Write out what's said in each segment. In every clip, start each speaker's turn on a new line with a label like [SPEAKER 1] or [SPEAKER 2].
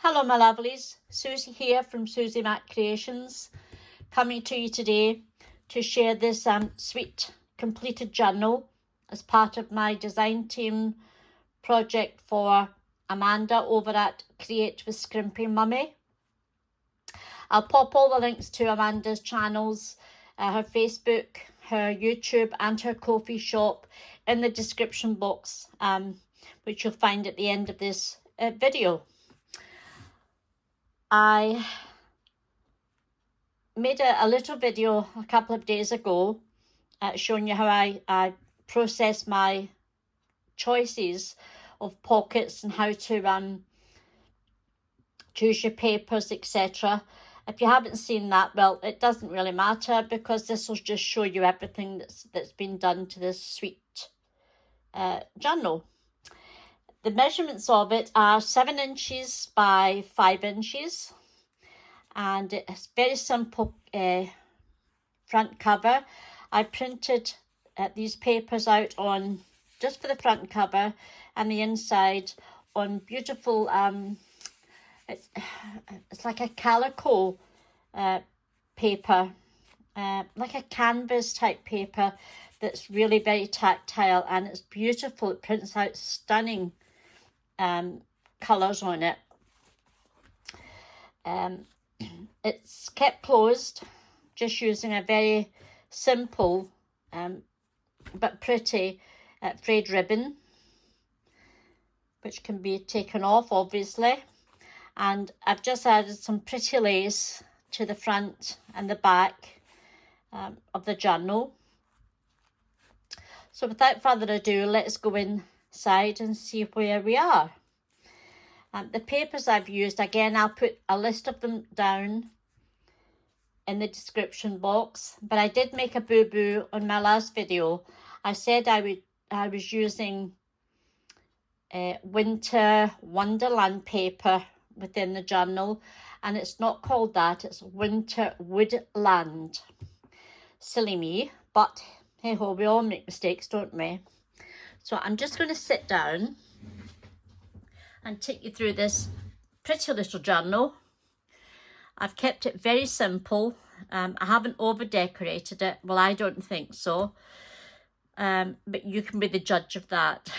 [SPEAKER 1] Hello my lovelies, Susie here from Susie Mac Creations, coming to you today to share this sweet completed journal as part of my design team project for Amanda over at Create with Scrimping Mummy. I'll pop all the links to Amanda's channels, her Facebook, her YouTube and her Ko-fi shop in the description box, which you'll find at the end of this video. I made a little video a couple of days ago showing you how I process my choices of pockets and how to choose your papers, etc. If you haven't seen that, well, it doesn't really matter because this will just show you everything that's been done to this sweet journal. The measurements of it are 7 inches by 5 inches, and it's very simple front cover. I printed these papers out on just for the front cover, and the inside on beautiful it's like a calico paper, like a canvas type paper that's really very tactile, and it's beautiful. It prints out stunning colours on it. It's kept closed just using a very simple but pretty frayed ribbon, which can be taken off obviously, and I've just added some pretty lace to the front and the back of the journal. So without further ado, let's go inside and see where we are. The papers I've used, again, I'll put a list of them down in the description box, but I did make a boo-boo on my last video. I said I was using Winter Wonderland paper within the journal, and it's not called that, it's Winter Woodland. Silly me, but hey ho, we all make mistakes, don't we? So I'm just going to sit down and take you through this pretty little journal. I've kept it very simple. I haven't over decorated it. Well, I don't think so. But you can be the judge of that.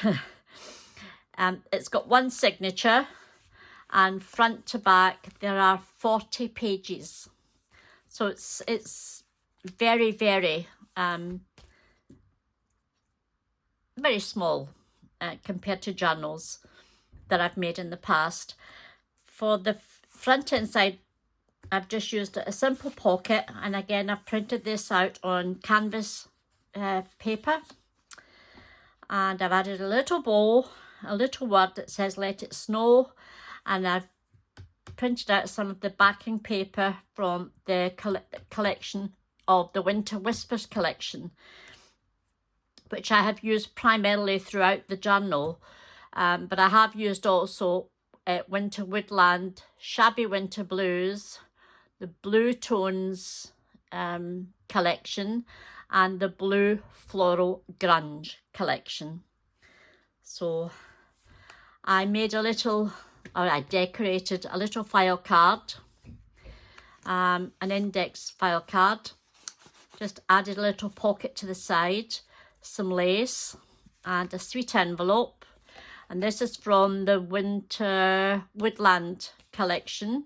[SPEAKER 1] It's got one signature, and front to back there are 40 pages. So it's very, very very small compared to journals that I've made in the past. For the front inside, I've just used a simple pocket, and again I've printed this out on canvas paper, and I've added a little bow, a little word that says "Let It Snow," and I've printed out some of the backing paper from the collection of the Winter Whispers collection, which I have used primarily throughout the journal, but I have used also Winter Woodland, Shabby Winter Blues, the Blue Tones collection, and the Blue Floral Grunge collection. So I made I decorated a little file card, an index file card, just added a little pocket to the side, some lace and a sweet envelope, and this is from the Winter Woodland collection,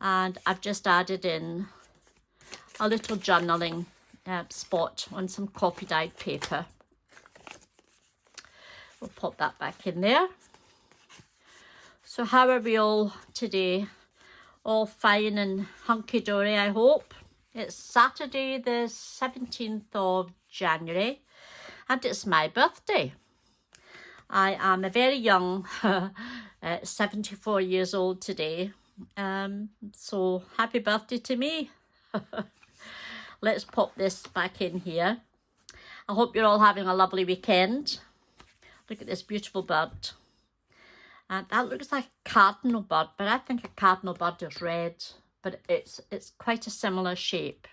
[SPEAKER 1] and I've just added in a little journaling spot on some copy dyed paper. We'll pop that back in there. So how are we all today? All fine and hunky-dory, I hope. It's Saturday the 17th of January, and it's my birthday. I am a very young 74 years old today, so happy birthday to me. Let's pop this back in here. I hope you're all having a lovely weekend. Look at this beautiful bird. That looks like a cardinal bird, but I think a cardinal bird is red, but it's quite a similar shape.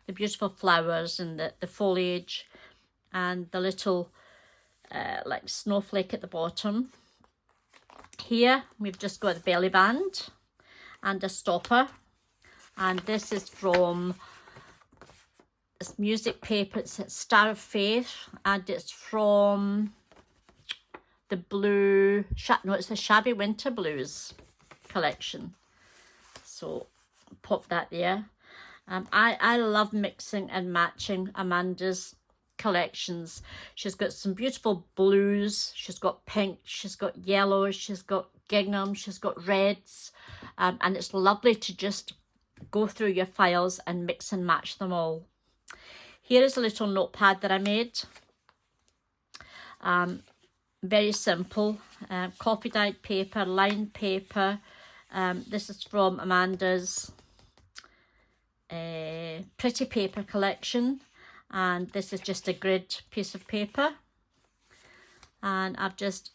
[SPEAKER 1] The beautiful flowers and the foliage and the little like snowflake at the bottom. Here we've just got the belly band and a stopper, and this is from this music paper. It's Star of Faith, and it's from the blue, no, it's the Shabby Winter Blues collection. So pop that there. I love mixing and matching Amanda's collections. She's got some beautiful blues, she's got pink, she's got yellow, she's got gingham, she's got reds, and it's lovely to just go through your files and mix and match them all. Here is a little notepad that I made. Very simple. Coffee dyed paper, lined paper. This is from Amanda's Pretty Paper collection, and this is just a grid piece of paper, and I've just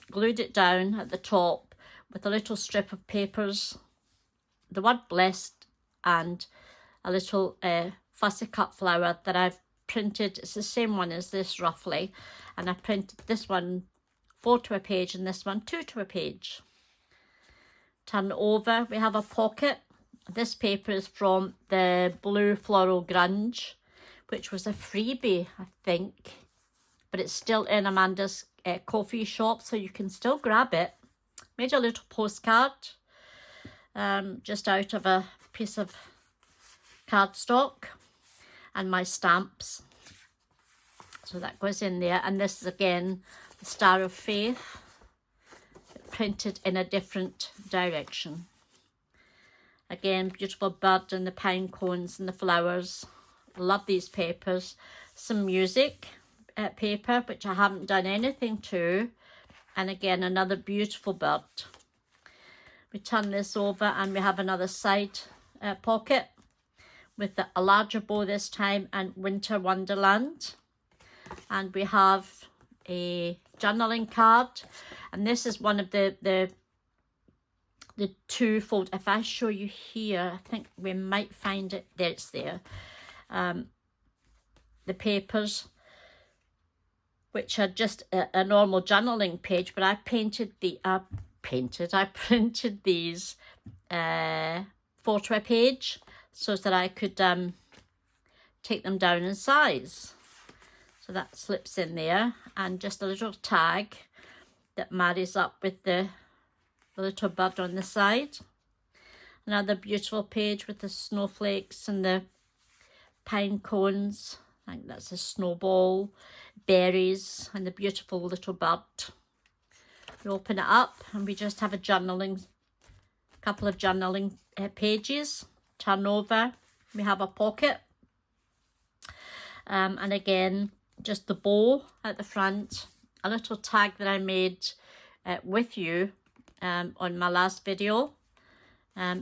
[SPEAKER 1] glued it down at the top with a little strip of papers, the word blessed, and a little fussy cut flower that I've printed. It's the same one as this roughly, and I printed this one 4 to a page and this one 2 to a page. Turn over, we have a pocket. This paper is from the blue Floral Grunge, which was a freebie, I think, but it's still in Amanda's coffee shop, so you can still grab it. Made a little postcard just out of a piece of cardstock, and my stamps. So that goes in there, and this is again the Star of Faith, printed in a different direction. Again, beautiful bird and the pine cones and the flowers. Love these papers. Some music paper, which I haven't done anything to. And again, another beautiful bird. We turn this over and we have another side pocket with a larger bow this time, and Winter Wonderland. And we have a journaling card. And this is one of the two-fold. If I show you here, I think we might find it. There, it's there. The papers, which are just a normal journaling page, but I printed these 4 to a page so that I could take them down in size. So that slips in there, and just a little tag that marries up with the little bird on the side. Another beautiful page with the snowflakes and the pine cones. I think that's a snowball, berries, and the beautiful little bird. We open it up and we just have a couple of journaling pages. Turn over, we have a pocket. And again, just the bow at the front. A little tag that I made with you on my last video.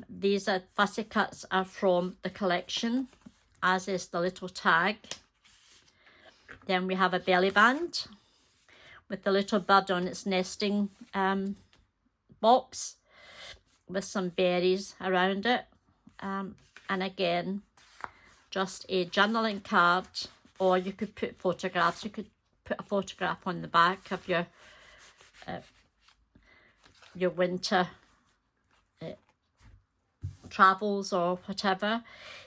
[SPEAKER 1] These are fussy cuts are from the collection, as is the little tag. Then we have a belly band with the little bird on its nesting box with some berries around it. And again, just a journaling card, or you could put photographs. You could put a photograph on the back of your winter travels or whatever.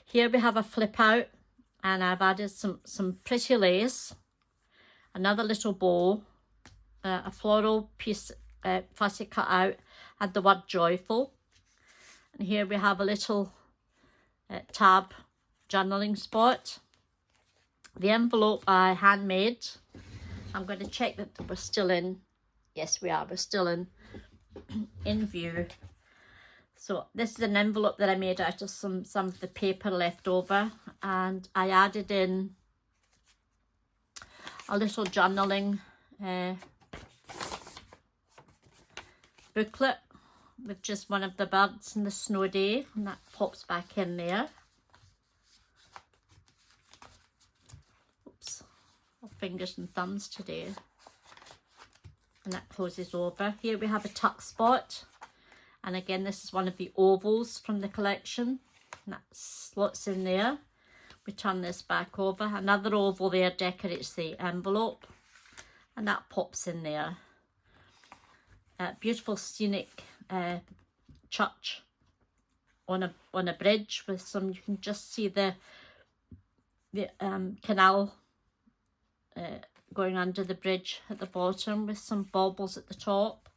[SPEAKER 1] Here we have a flip out, and I've added some pretty lace, another little bow, a floral piece fussy cut out, and the word joyful. And here we have a little tab journaling spot. The envelope I handmade. I'm going to check that we're still in. Yes, we are. We're still in view. So this is an envelope that I made out of some of the paper left over, and I added in a little journaling booklet with just one of the birds and the snow day, and that pops back in there. Oops, fingers and thumbs today. And that closes over. Here we have a tuck spot, and again this is one of the ovals from the collection, and that slots in there. We turn this back over, another oval there decorates the envelope, and that pops in there. beautiful scenic church on a bridge with some, you can just see the canal going under the bridge at the bottom with some baubles at the top.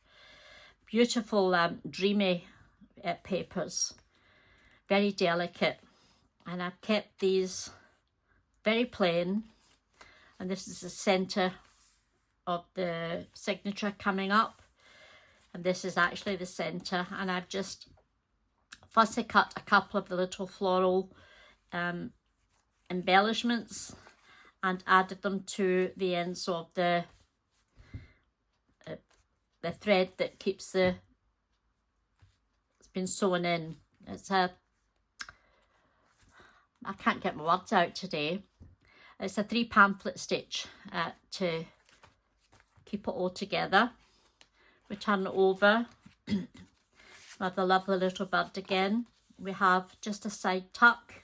[SPEAKER 1] Beautiful dreamy papers, very delicate, and I've kept these very plain, and this is the centre of the signature coming up, and this is actually the centre, and I've just fussy cut a couple of the little floral embellishments and added them to the ends of the thread that keeps it's been sewn in. It's I can't get my words out today. It's a 3 pamphlet stitch to keep it all together. We turn it over. We have the lovely little bird again. We have just a side tuck,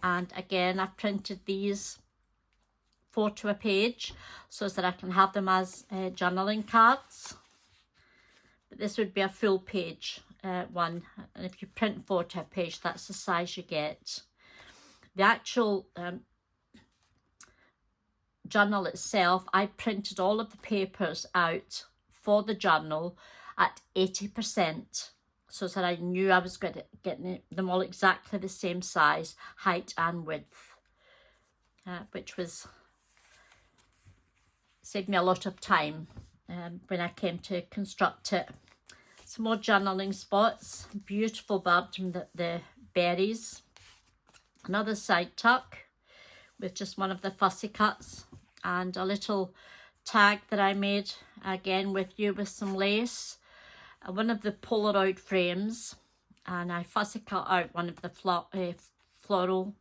[SPEAKER 1] and again I've printed these 4 to a page so that I can have them as journaling cards. But this would be a full page one, and if you print 4 to a page, that's the size you get. The actual journal itself, I printed all of the papers out for the journal at 80%, so that I knew I was going to get them all exactly the same size, height and width, which was saved me a lot of time when I came to construct it. Some more journaling spots, beautiful bird from the berries, another side tuck with just one of the fussy cuts, and a little tag that I made again with you with some lace, one of the Polaroid frames, and I fussy cut out one of the floral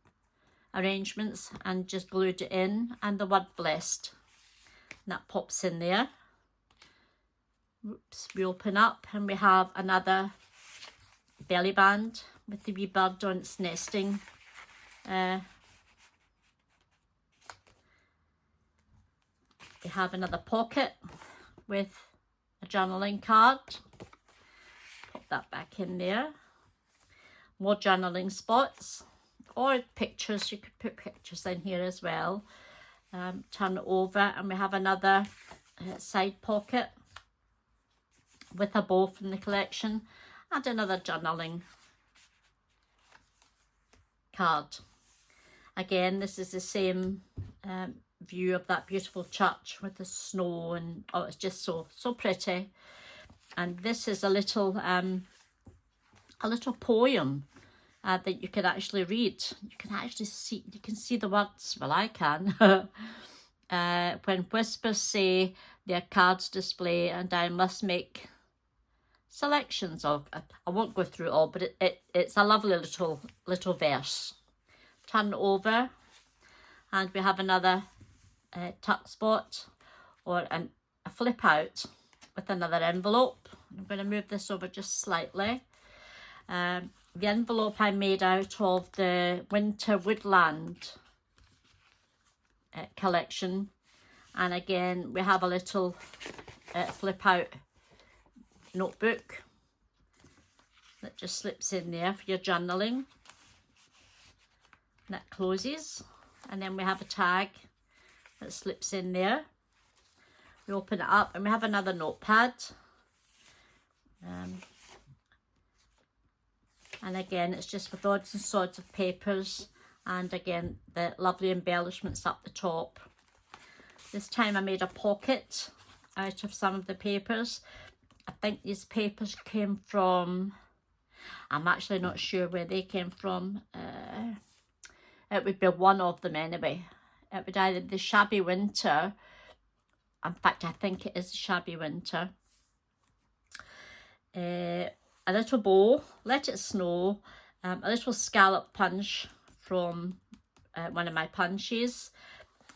[SPEAKER 1] arrangements and just glued it in, and the word blessed, and that pops in there. Oops, we open up and we have another belly band with the wee bird on its nesting. We have another pocket with a journaling card. Pop that back in there. More journaling spots or pictures. You could put pictures in here as well. Turn it over and we have another side pocket with a bow from the collection and another journaling card. Again, this is the same view of that beautiful church with the snow, and oh, it's just so pretty. And this is a little poem that you can actually read. You can see the words. Well, I can. When whispers say their cards display, and I must make selections of. I won't go through it all, but it's a lovely little verse. Turn it over, and we have another tuck spot or a flip out with another envelope. I'm going to move this over just slightly. The envelope I made out of the Winter Woodland collection, and again we have a little flip out notebook that just slips in there for your journaling. That closes, and then we have a tag that slips in there. We open it up and we have another notepad, and again it's just with odds and sods of papers, and again the lovely embellishments up the top. This time I made a pocket out of some of the papers. I think these papers came from, I'm actually not sure where they came from. It would be one of them anyway. It would either be the Shabby Winter. In fact, I think it is the Shabby Winter. A little bow, Let It Snow, a little scallop punch from one of my punches,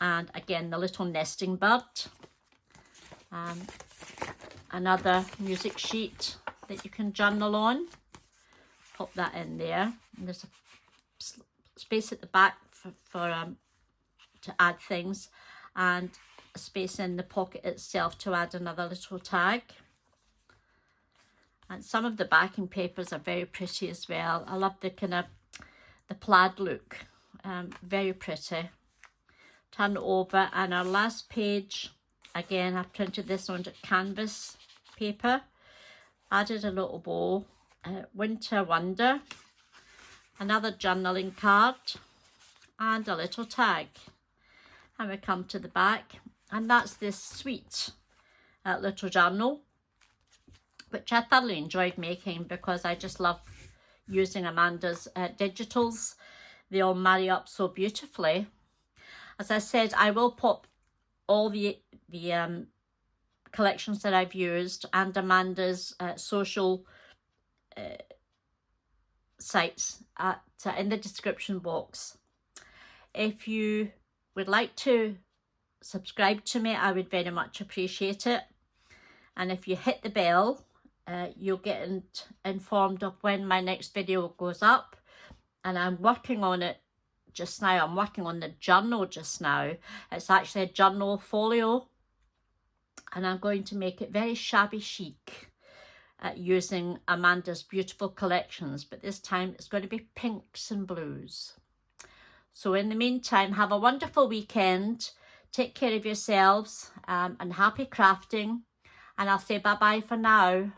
[SPEAKER 1] and again the little nesting bird. Another music sheet that you can journal on. Pop that in there, and there's a space at the back for to add things, and a space in the pocket itself to add another little tag. And some of the backing papers are very pretty as well. I love the kind of the plaid look. Very pretty. Turn it over, and our last page, again, I printed this on canvas paper. Added a little bow. Winter Wonder. Another journaling card. And a little tag. And we come to the back. And that's this sweet little journal, which I thoroughly enjoyed making because I just love using Amanda's digitals. They all marry up so beautifully. As I said, I will pop all the collections that I've used and Amanda's social sites in the description box. If you would like to subscribe to me, I would very much appreciate it. And if you hit the bell, you'll get informed of when my next video goes up. And I'm working on it just now. I'm working on the journal just now. It's actually a journal folio, and I'm going to make it very shabby chic using Amanda's beautiful collections, but this time it's going to be pinks and blues. So in the meantime, have a wonderful weekend. Take care of yourselves and happy crafting. And I'll say bye-bye for now.